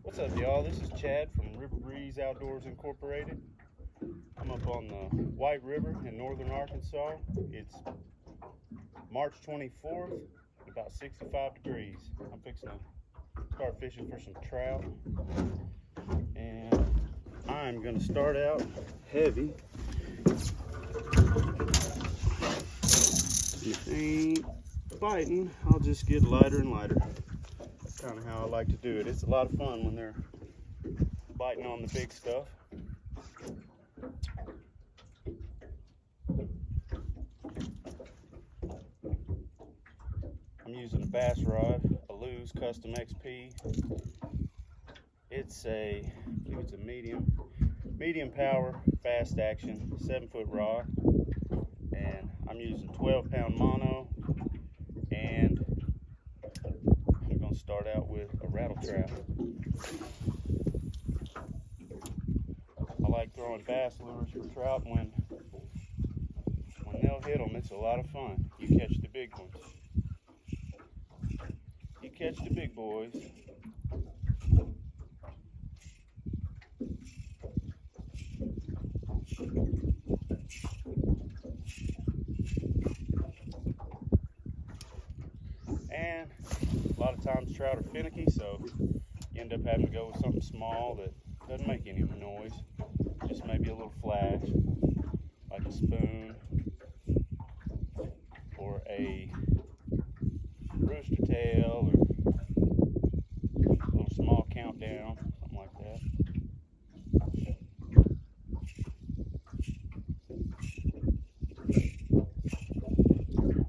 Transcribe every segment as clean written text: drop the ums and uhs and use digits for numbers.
What's up, y'all? This is Chad from River Breeze Outdoors Incorporated. I'm up on the White River in northern Arkansas. It's March 24th, about 65 degrees. I'm fixing to start fishing for some trout. And I'm going to start out heavy. If they ain't biting, I'll just get lighter and lighter. That's kind of how I like to do it. It's a lot of fun when they're biting on the big stuff. I'm using a bass rod, a Lew's Custom XP. It's I believe it's a medium power, fast action, 7-foot rod. And I'm using 12-pound mono, and I'm going to start out with a rattle trap. I like throwing bass lures for trout. When they'll hit them, it's a lot of fun. You catch the big ones. You catch the big boys. And a lot of times trout are finicky, so you end up having to go with something small that doesn't make any noise. Just maybe a little flash, like a spoon or a rooster tail or a little small countdown, something like that.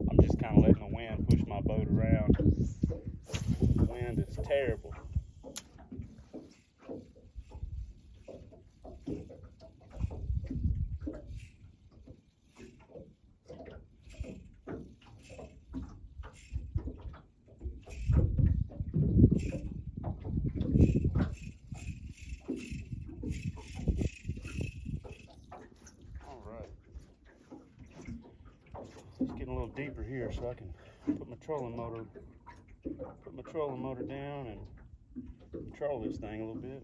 I'm just kind of letting the wind push my boat around. The wind is terrible. It's getting a little deeper here, so I can put my trolling motor down and control this thing a little bit.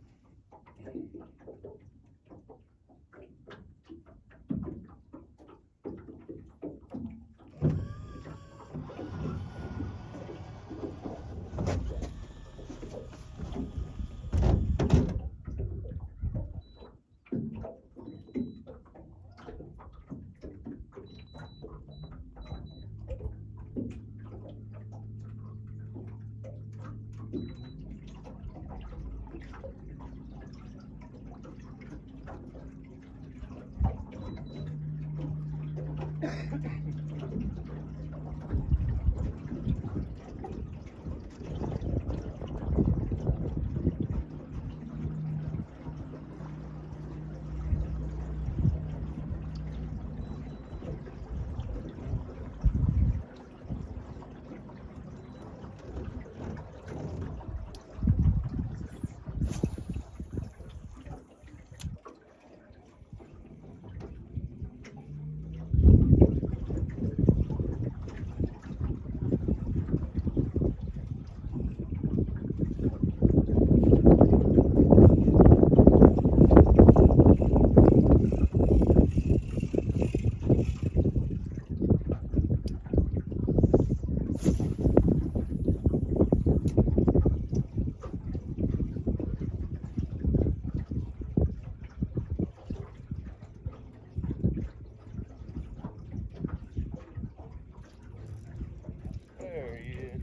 There he is.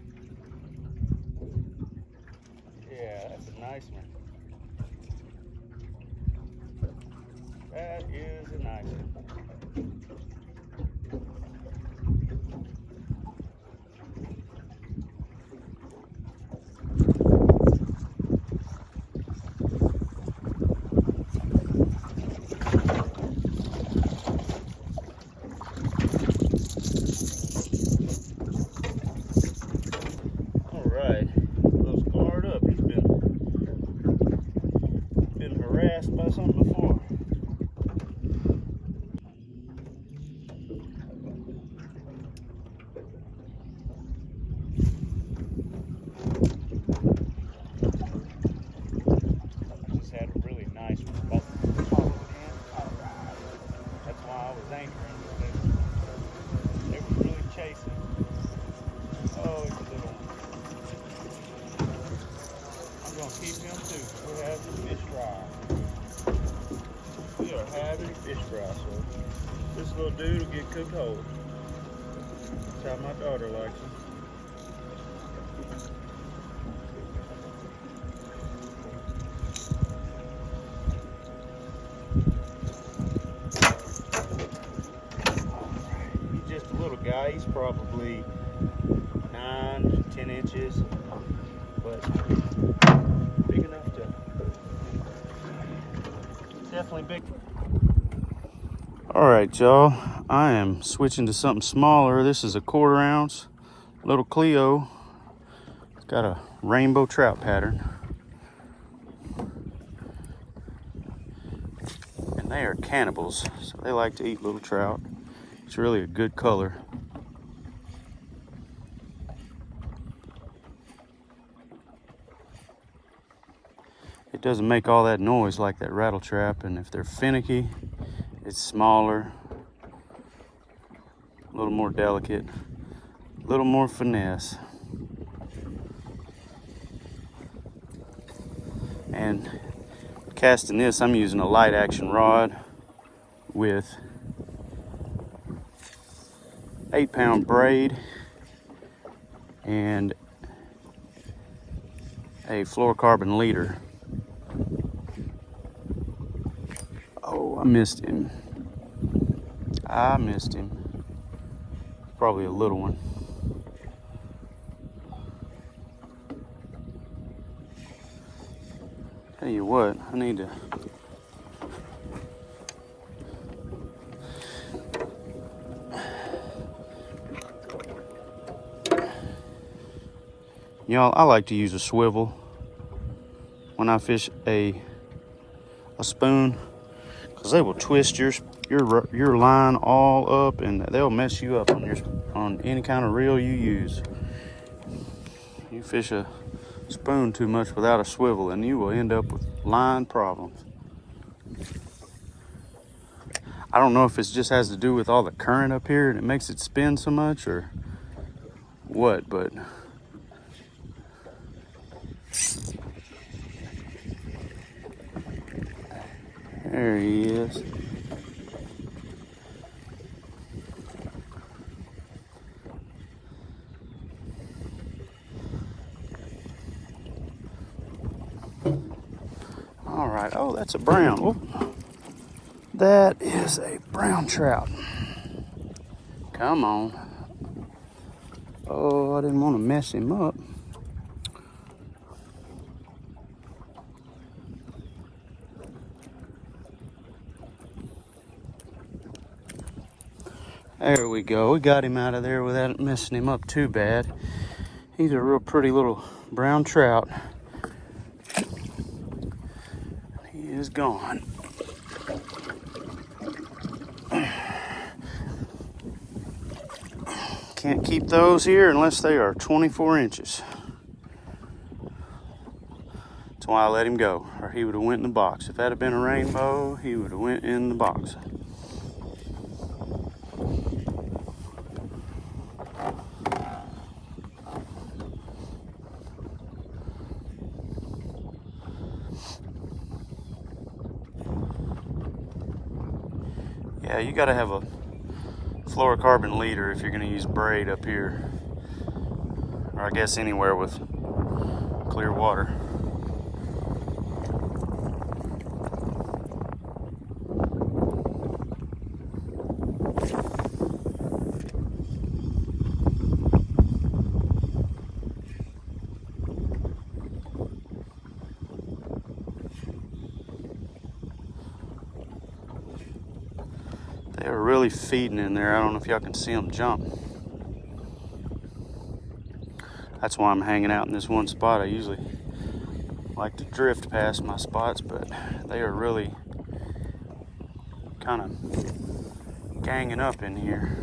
Yeah, that's a nice one. That is a nice one. gonna keep him too. We're having a fish fry. We are having a fish fry, so this little dude will get cooked whole. That's how my daughter likes him. He's just a little guy. He's probably 9 to 10 inches, but big enough to, definitely big. All right, y'all, I am switching to something smaller. This is a 1/4 ounce little Cleo. It's got a rainbow trout pattern, and they are cannibals, so they like to eat little trout. It's really a good color. It doesn't make all that noise like that rattle trap, and if they're finicky, it's smaller, a little more delicate, a little more finesse. And casting this, I'm using a light action rod with 8-pound braid and a fluorocarbon leader. Oh, I missed him. Probably a little one. Tell you what, I need to y'all, I like to use a swivel when I fish a spoon, because they will twist your line all up, and they'll mess you up on any kind of reel you use. You fish a spoon too much without a swivel, and you will end up with line problems. I don't know if it just has to do with all the current up here and it makes it spin so much, or what, but there he is. All right, oh, that's a brown. Oh, that is a brown trout. Come on. Oh, I didn't want to mess him up. There we go. We got him out of there without messing him up too bad. He's a real pretty little brown trout. He is gone. Can't keep those here unless they are 24 inches. That's why I let him go, or he would have went in the box. If that had been a rainbow, he would have went in the box. Yeah, you got to have a fluorocarbon leader if you're going to use braid up here, or I guess anywhere with clear water. They are really feeding in there. I don't know if y'all can see them jump. That's why I'm hanging out in this one spot. I usually like to drift past my spots, but they are really kind of ganging up in here.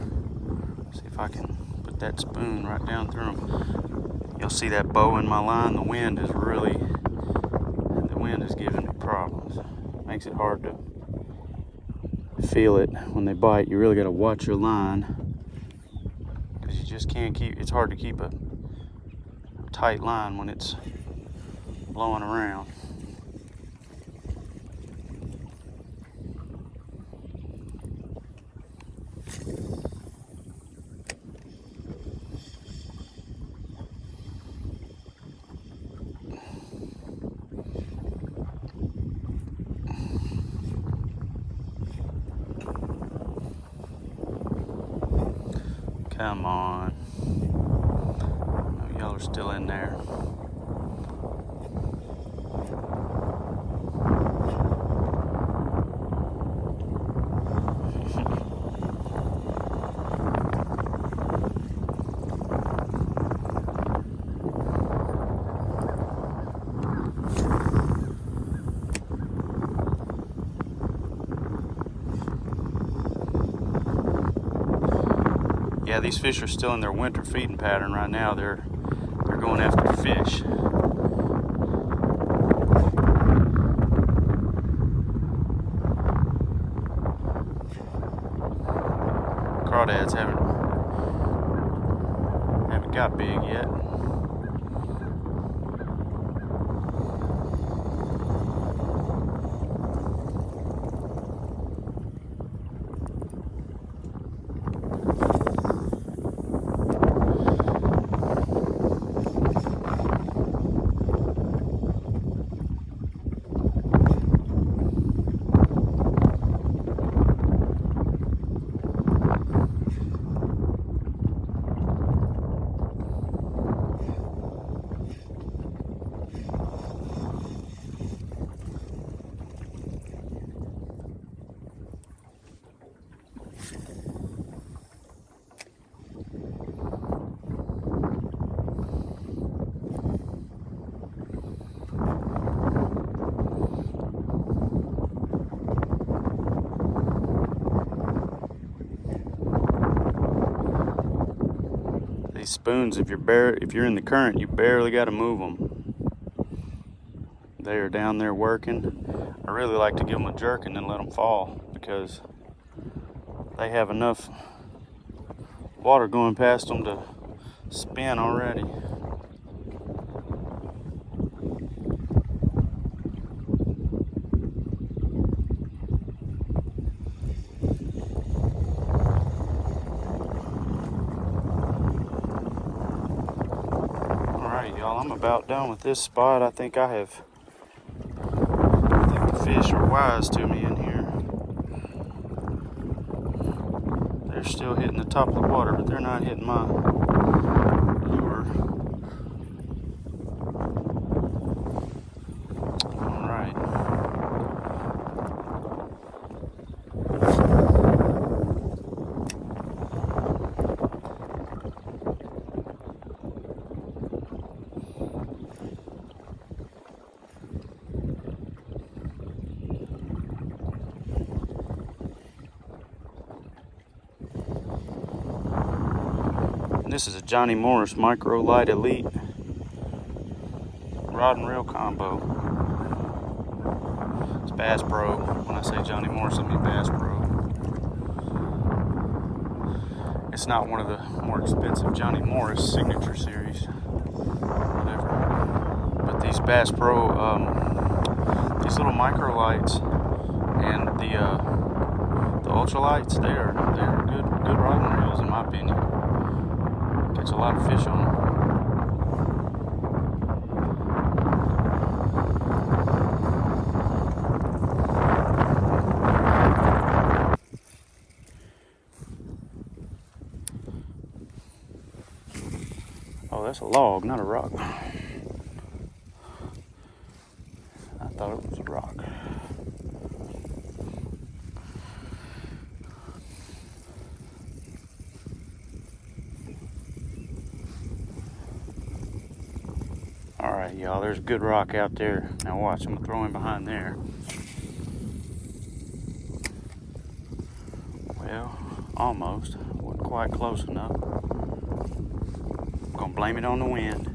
See if I can put that spoon right down through them. You'll see that bow in my line. The wind is giving me problems. Makes it hard to feel it when they bite. You really got to watch your line, because you just can't keep, it's hard to keep a tight line when it's blowing around. Come on. Oh, y'all are still in there. Yeah, these fish are still in their winter feeding pattern right now. They're going after fish. Crawdads haven't got big yet. These spoons, if you're in the current, you barely got to move them. They are down there working. I really like to give them a jerk and then let them fall, because they have enough water going past them to spin already. Y'all, I'm about done with this spot. I think the fish are wise to me in here. They're still hitting the top of the water, but they're not hitting my lure. All right. This is a Johnny Morris Micro Light Elite rod and reel combo. It's Bass Pro. When I say Johnny Morris, I mean Bass Pro. It's not one of the more expensive Johnny Morris signature series, whatever. But these Bass Pro, these little micro lights and the ultralights, they are good rod and reels in my opinion. Catch a lot of fish on them. Oh, that's a log, not a rock. I thought it was a rock. Alright, y'all, there's a good rock out there. Now watch, I'm going to throw him behind there. Well, almost. Wasn't quite close enough. I'm going to blame it on the wind.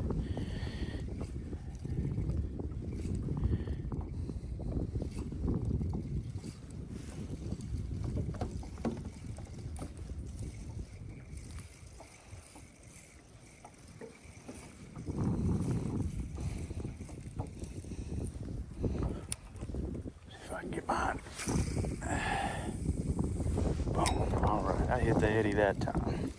hit the eddy that time.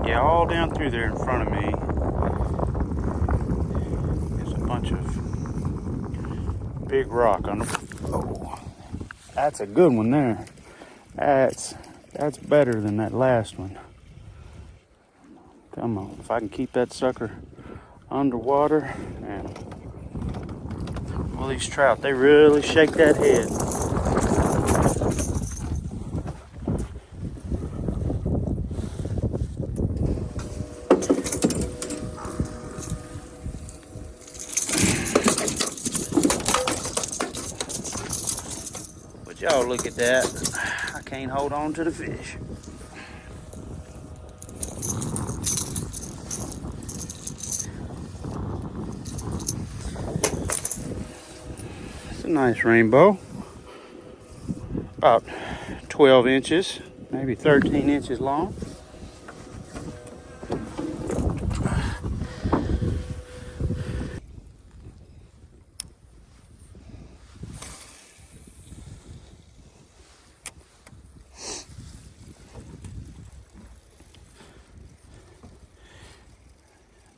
Yeah, all down through there in front of me is a bunch of big rock on the. Oh, that's a good one there. That's better than that last one. Come on, if I can keep that sucker underwater. And well, these trout, they really shake that head. But y'all look at that. I can't hold on to the fish. It's a nice rainbow. About 12 inches, maybe 13 inches long.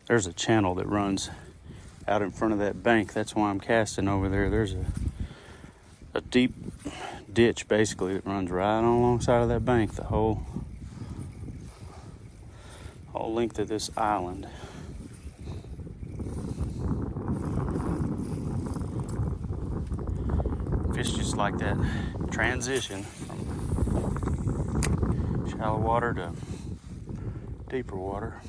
There's a channel that runs out in front of that bank. That's why I'm casting over there. There's a deep ditch basically that runs right on alongside of that bank, the whole length of this island. Fish just like that transition from shallow water to deeper water.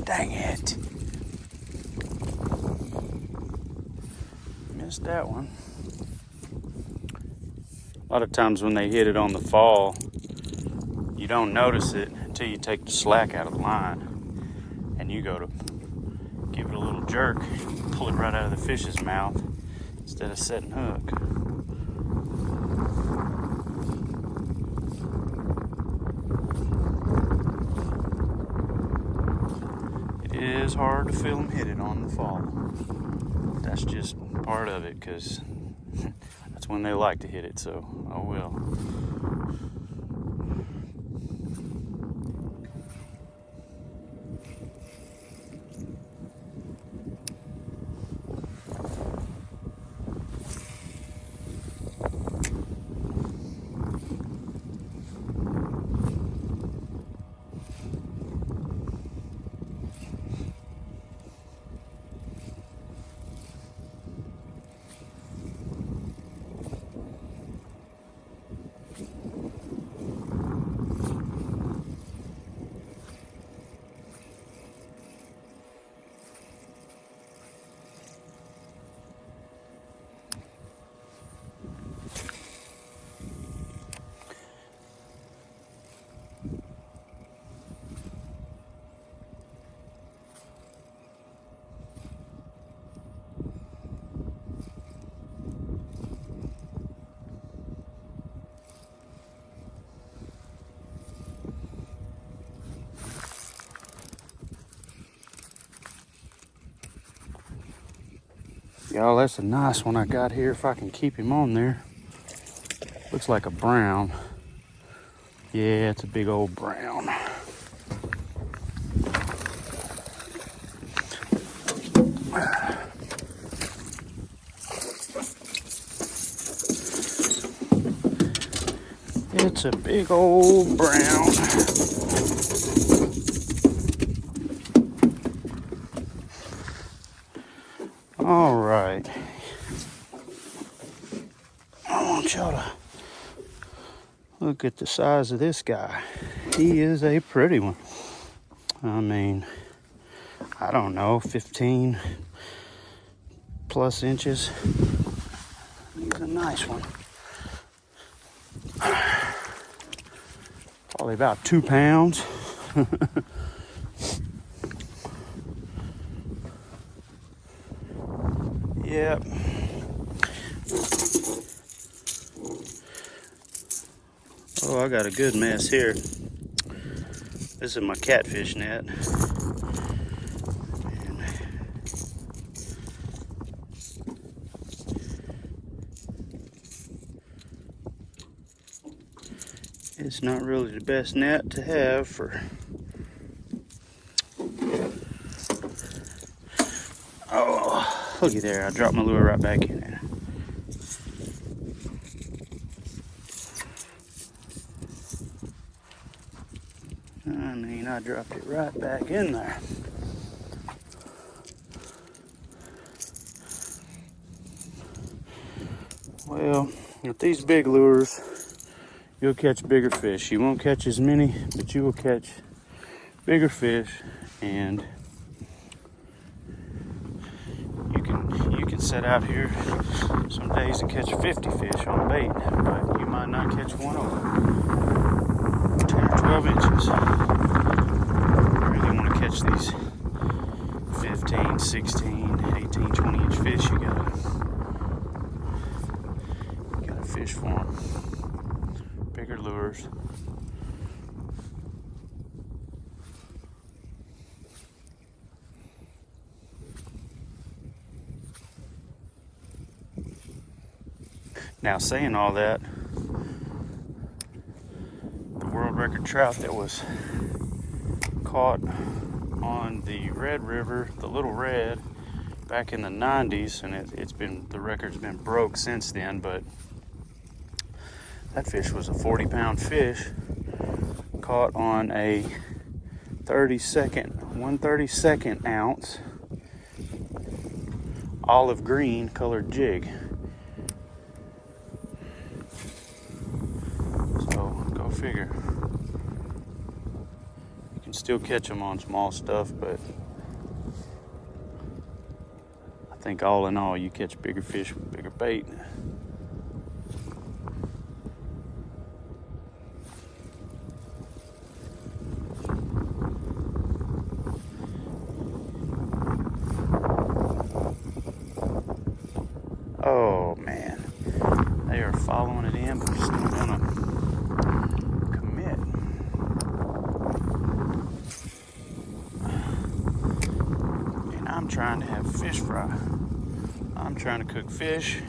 Dang it. Missed that one. A lot of times when they hit it on the fall, you don't notice it until you take the slack out of the line and you go to give it a little jerk, pull it right out of the fish's mouth instead of setting hook. It is hard to feel them hit it on the fall. That's just part of it, because that's when they like to hit it, so oh well. y'all. That's a nice one I got here, if I can keep him on there. Looks like a brown. Yeah, it's a big old brown. It's a big old brown. All right. I want y'all to look at the size of this guy. He is a pretty one. I mean, I don't know, 15 plus inches. He's a nice one. Probably about 2 pounds. Yep. Oh, I got a good mess here. This is my catfish net. And it's not really the best net to have for... Oh, looky there, I dropped my lure right back in there. I mean, I dropped it right back in there. Well, with these big lures, you'll catch bigger fish. You won't catch as many, but you will catch bigger fish, and you can set out here some days and catch 50 fish on bait, but you might not catch one over 10 or 12 inches. You really want to catch these 15, 16, 18, 20 inch fish. You gotta fish for them. Bigger lures. Now, saying all that, the world record trout that was caught on the Red River, the Little Red, back in the 90s, and the record's been broke since then, but that fish was a 40-pound fish caught on a 1/32 ounce olive green colored jig. So go figure. You can still catch them on small stuff, but I think all in all you catch bigger fish with bigger bait. Oh man, they are following it in, but still gonna commit. And I'm trying to have fish fry. I'm trying to cook fish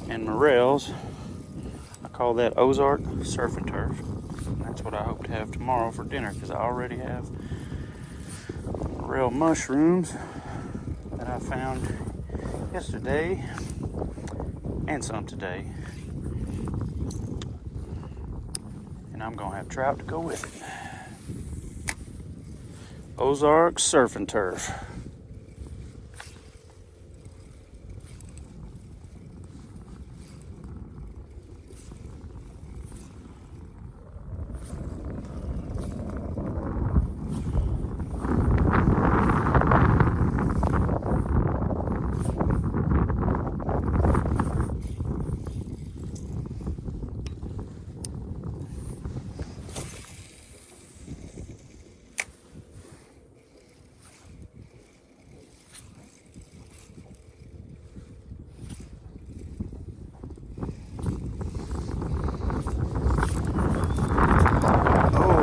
and morels. I call that Ozark surf and turf. And that's what I hope to have tomorrow for dinner, because I already have morel mushrooms that I found yesterday and some today, and I'm gonna have trout to go with it. Ozark surf and turf.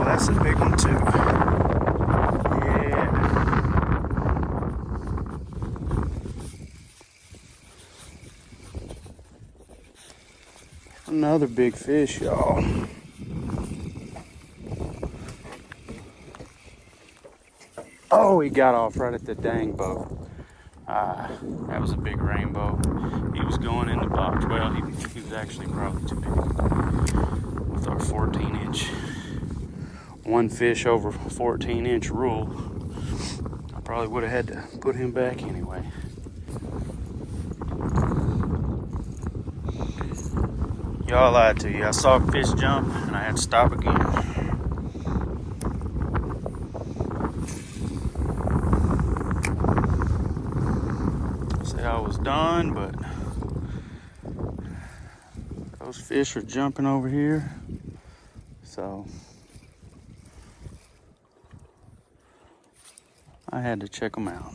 That's a big one too. Yeah. Another big fish, y'all. Oh, he got off right at the dang boat. That was a big rainbow. He was going in the box. Well, he was actually probably too big with our 14-inch. One fish over 14-inch rule. I probably would have had to put him back anyway. Y'all lied to you. I saw a fish jump and I had to stop again. Said I was done, but those fish are jumping over here. So I had to check them out.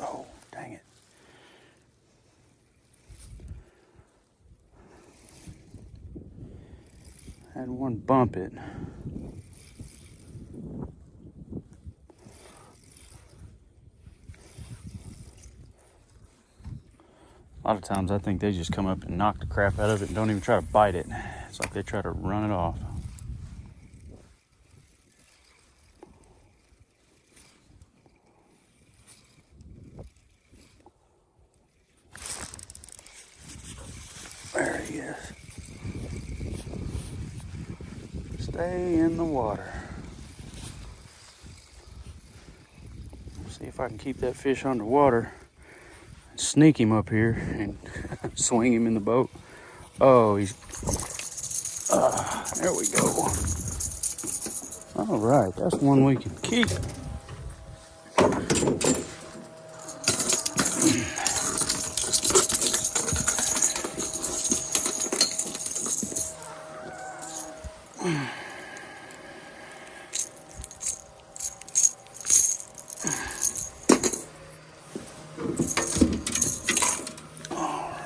Oh, dang it. Had one bump it. A lot of times I think they just come up and knock the crap out of it and don't even try to bite it. It's like they try to run it off. There he is. Stay in the water. See if I can keep that fish underwater. Sneak him up here and swing him in the boat. Oh, he's... there we go. All right, that's one we can keep.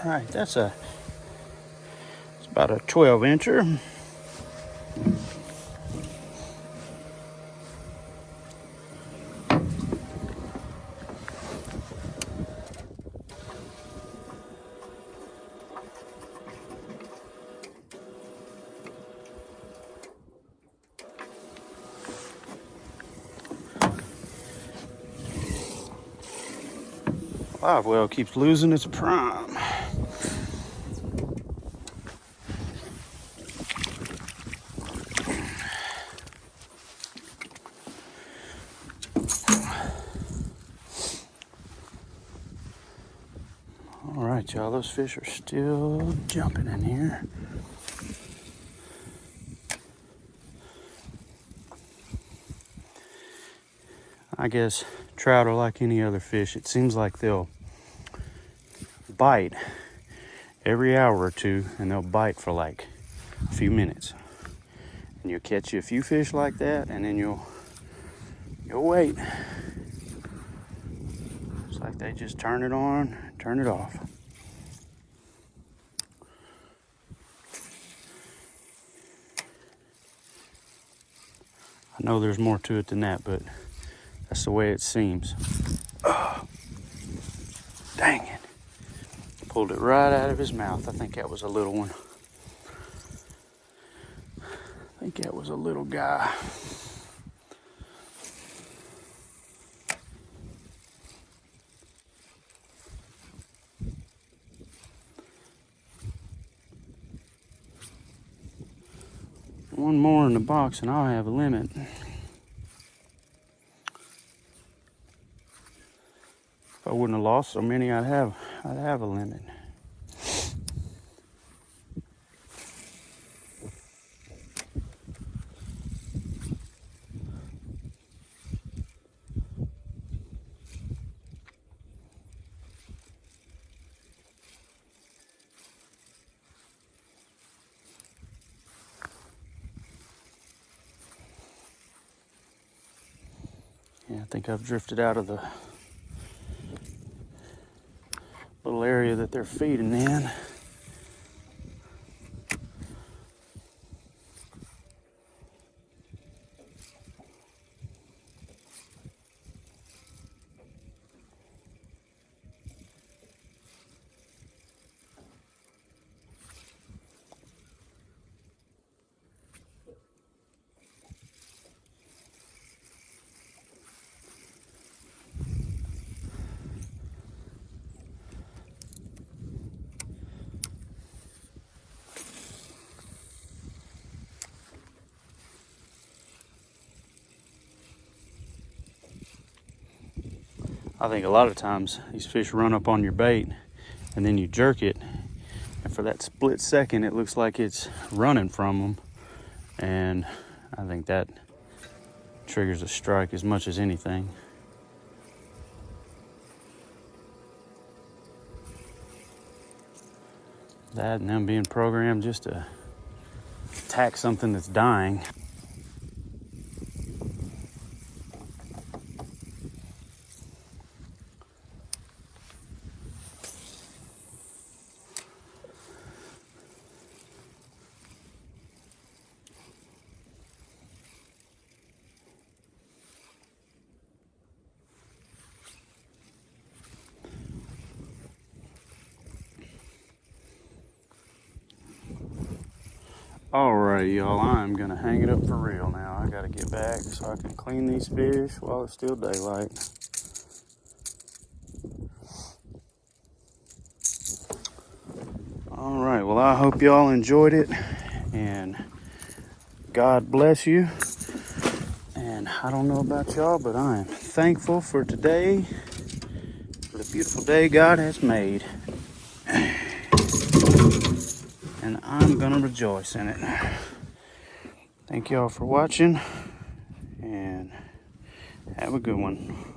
All right, it's about a 12-incher. Live well keeps losing its prime. All right, y'all, those fish are still jumping in here. I guess trout are like any other fish. It seems like they'll bite every hour or two, and they'll bite for like a few minutes. And you'll catch you a few fish like that, and then you'll wait. It's like they just turn it on, turn it off. I know there's more to it than that, but that's the way it seems. Oh, dang it. Pulled it right out of his mouth. I think that was a little one. I think that was a little guy. One more in the box and I'll have a limit. If I wouldn't have lost so many, I'd have a limit. Yeah, I think I've drifted out of the little area that they're feeding in. I think a lot of times these fish run up on your bait and then you jerk it, and for that split second it looks like it's running from them, and I think that triggers a strike as much as anything. That and them being programmed just to attack something that's dying. Alright, y'all, I'm gonna hang it up for real now. I gotta get back so I can clean these fish while it's still daylight. Alright, well, I hope y'all enjoyed it, and God bless you. And I don't know about y'all, but I am thankful for today, for the beautiful day God has made. And I'm gonna rejoice in it. Thank y'all for watching, and have a good one.